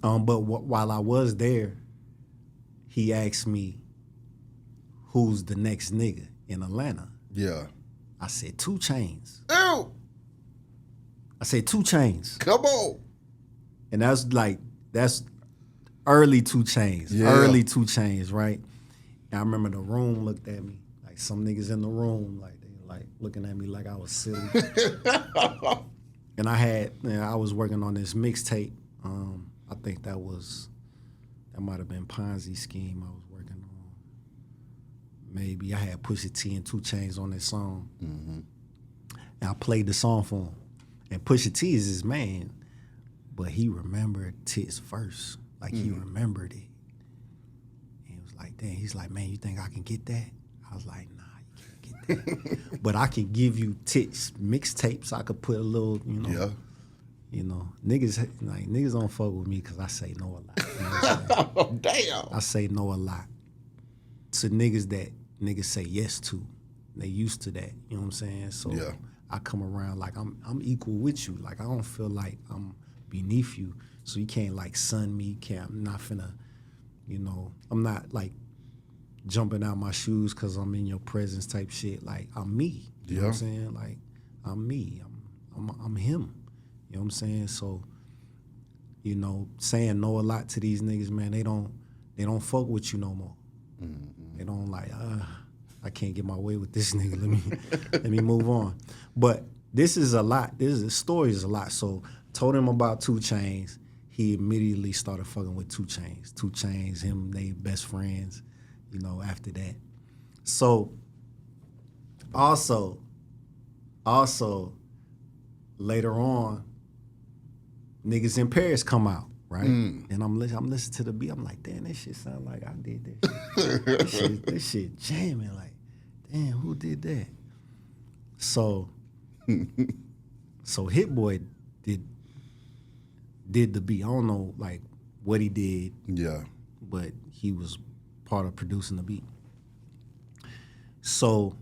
But while I was there, he asked me, "Who's the next nigga in Atlanta?" Yeah. I said 2 Chainz. Ew. I said 2 Chainz, Come on. and that's early 2 Chainz, Yeah. early 2 Chainz, right? And I remember the room looked at me like some niggas in the room, like they like looking at me like I was silly. And I was working on this mixtape. I think that might have been Ponzi scheme I was working on. Maybe I had Pusha T and 2 Chainz on this song, and I played the song for him. And Pusha T is his man, but he remembered Tit's verse, like he remembered it. And he was like, "Damn," he's like, "Man, you think I can get that?" I was like, "Nah, you can't get that." But I can give you Tit's mixtapes. I could put a little, Yeah. Niggas don't fuck with me because I say no a lot. You know what I'm saying? Oh, damn. I say no a lot to niggas that niggas say yes to. They used to that. You know what I'm saying? So Yeah. I come around like I'm equal with you. Like I don't feel like I'm beneath you. So you can't like sun me. I'm not finna, I'm not like jumping out my shoes because I'm in your presence type shit. Like I'm me. You know what I'm saying? Like I'm me. I'm him. You know what I'm saying? So, saying no a lot to these niggas, man, they don't fuck with you no more. They don't like, I can't get my way with this nigga. Let me move on. But this is a lot. This story is a lot. So told him about 2 Chainz. He immediately started fucking with 2 Chainz. 2 Chainz, him, they best friends, after that. So also later on, Niggas in Paris come out, right? And I'm listening to the beat. I'm like, damn, this shit sound like I did this. This shit jamming. Like, damn, who did that? So Hit Boy did the beat. I don't know like what he did. Yeah. But he was part of producing the beat. So,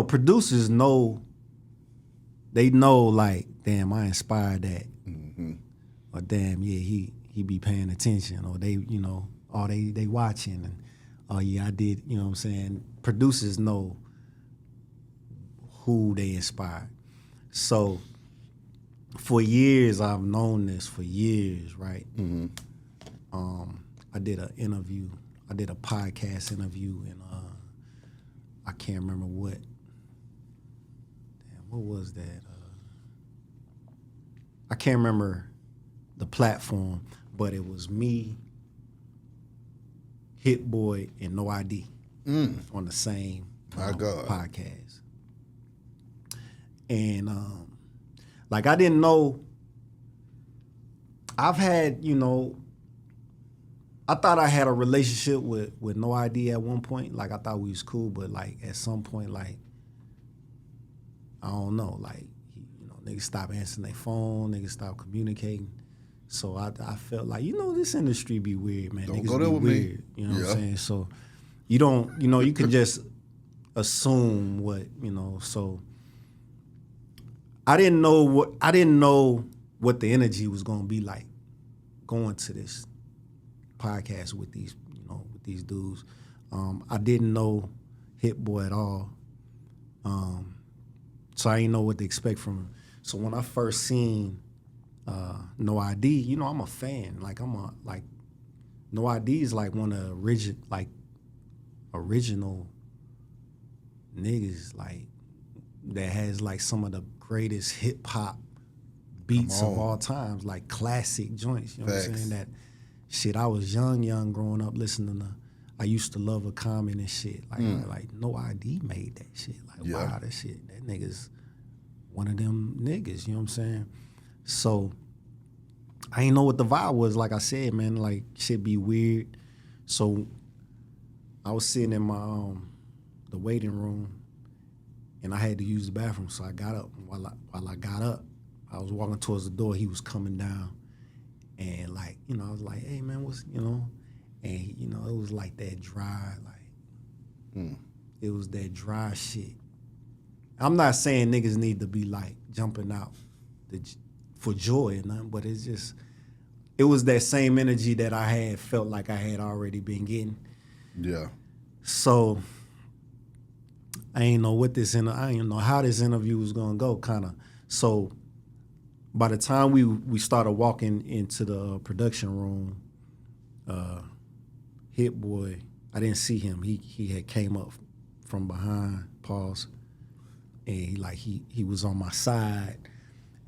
producers know. They know like, damn, I inspired that. Or damn, yeah, he be paying attention. Or they, they watching and oh yeah, I did, you know what I'm saying? Producers know who they inspired. So for years, I've known this for years, right? I did a podcast interview and I can't remember what was that? I can't remember the platform, but it was me, Hit Boy, and No ID on the same podcast. And like I didn't know. I've had, I thought I had a relationship with No ID at one point. Like I thought we was cool, but like at some point, like I don't know, like niggas stopped answering their phone, niggas stopped communicating. So I felt like, this industry be weird, man. Don't niggas go there be with weird. me. You know what I'm saying? So you don't, you can just assume what, so I didn't know what the energy was gonna be like going to this podcast with these dudes. I didn't know Hit Boy at all. So I didn't know what to expect from him. So when I first seen No ID, I'm a fan. Like No ID is like one of the original niggas like that has like some of the greatest hip hop beats of all times, like classic joints. You know what I'm saying? That shit. I was young growing up listening to. I used to love a Common and shit. Like No ID made that shit. Like wow, that shit. That nigga's one of them niggas. You know what I'm saying? So I ain't know what the vibe was. Like I said, man, like shit be weird. So I was sitting in my the waiting room, and I had to use the bathroom. So I got up. While I got up, I was walking towards the door. He was coming down, and like I was like, "Hey man, what's?" And it was like that dry, like it was that dry shit. I'm not saying niggas need to be like jumping out for joy or nothing, but it's just, it was that same energy that I had felt like I had already been getting. Yeah. So I ain't know I ain't know how this interview was gonna go, kind of. So by the time we started walking into the production room, Hit Boy, I didn't see him. He had came up from behind, pause, and he was on my side,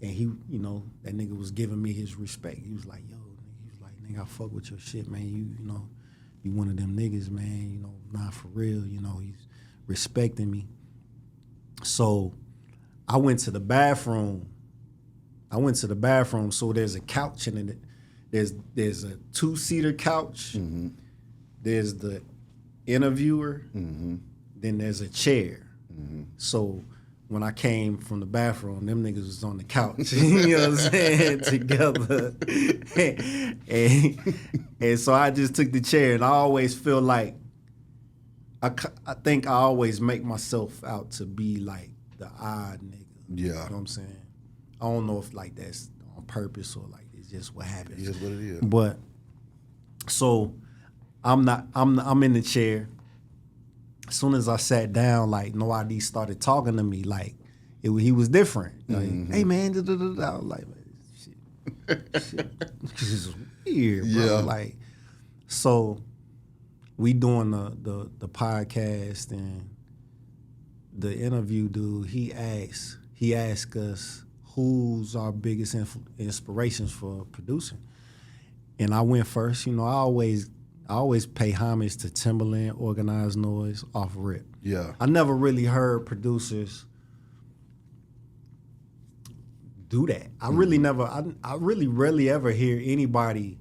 and he, you know, that nigga was giving me his respect. He was like, yo, he was like, nigga, I fuck with your shit, man. You know, you one of them niggas, man. You know, not for real. You know, he's respecting me. So I went to the bathroom. So there's a couch in it. There's a 2-seater couch. Mm-hmm. There's the interviewer. Mm-hmm. Then there's a chair. Mm-hmm. So when I came from the bathroom, them niggas was on the couch. You know what I'm saying? Together. and so I just took the chair, and I always feel like I think I always make myself out to be like the odd nigga. Yeah. You know what I'm saying? I don't know if like that's on purpose or like it's just what happens. It is what it is. But so I'm in the chair. As soon as I sat down, like No ID started talking to me, like he was different. Like, mm-hmm. Hey man, I was like, shit. This is weird, bro. Yeah. Like, so we doing the podcast, and the interview dude, he asked us who's our biggest inspirations for producing. And I went first. You know, I always pay homage to Timberland, Organized Noise, off rip. Yeah. I never really heard producers do that. I really never, I really rarely ever hear anybody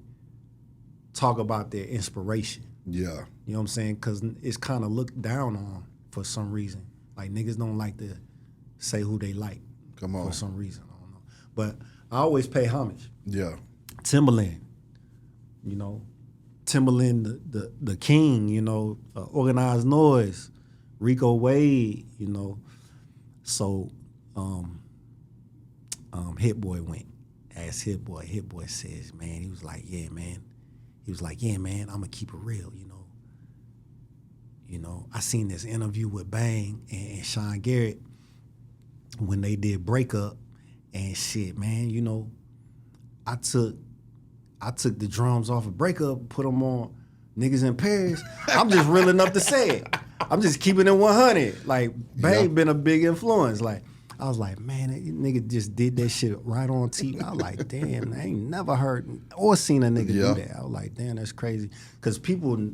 talk about their inspiration. Yeah. You know what I'm saying? Because it's kind of looked down on for some reason. Like, niggas don't like to say who they like. Come on. For some reason. I don't know. But I always pay homage. Yeah. Timberland, you know. Timberland, the king, you know. Organized Noise, Rico Wade, you know. So, Hit Boy went. Asked Hit Boy. Hit Boy says, man, he was like, yeah, man. He was like, yeah, man, I'm going to keep it real, you know. You know, I seen this interview with Bang and Sean Garrett when they did Breakup, and shit, man, you know, I took the drums off of Breakup, put them on Niggas in Paris. I'm just real enough to say it. I'm just keeping it 100. Like, Bang been a big influence. Like, I was like, man, that nigga just did that shit right on TV. I was like, damn, I ain't never heard or seen a nigga do that. I was like, damn, that's crazy. Because people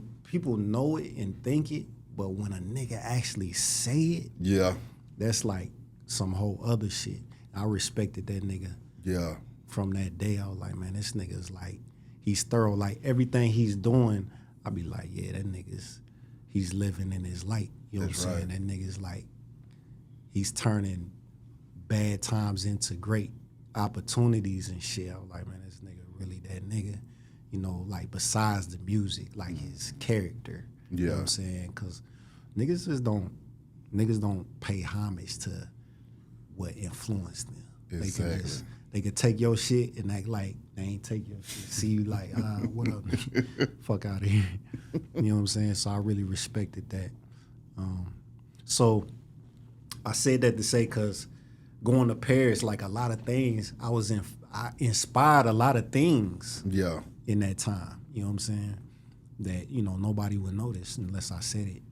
know it and think it, but when a nigga actually say it, that's like some whole other shit. I respected that nigga. Yeah. From that day, I was like, man, this nigga's like, he's thorough. Like, everything he's doing, I be like, yeah, that he's living in his light. You know what I'm saying? That nigga's like, he's turning bad times into great opportunities and shit. I was like, man, this nigga really that nigga. You know, like, besides the music, like his character. You know what I'm saying? Because niggas don't pay homage to what influenced them. Exactly. They could take your shit and act like they ain't take your shit. See you like, what up? Fuck out of here. You know what I'm saying? So I really respected that. So I said that to say, because going to Paris, like, a lot of things, I inspired a lot of things in that time. You know what I'm saying? That, you know, nobody would notice unless I said it.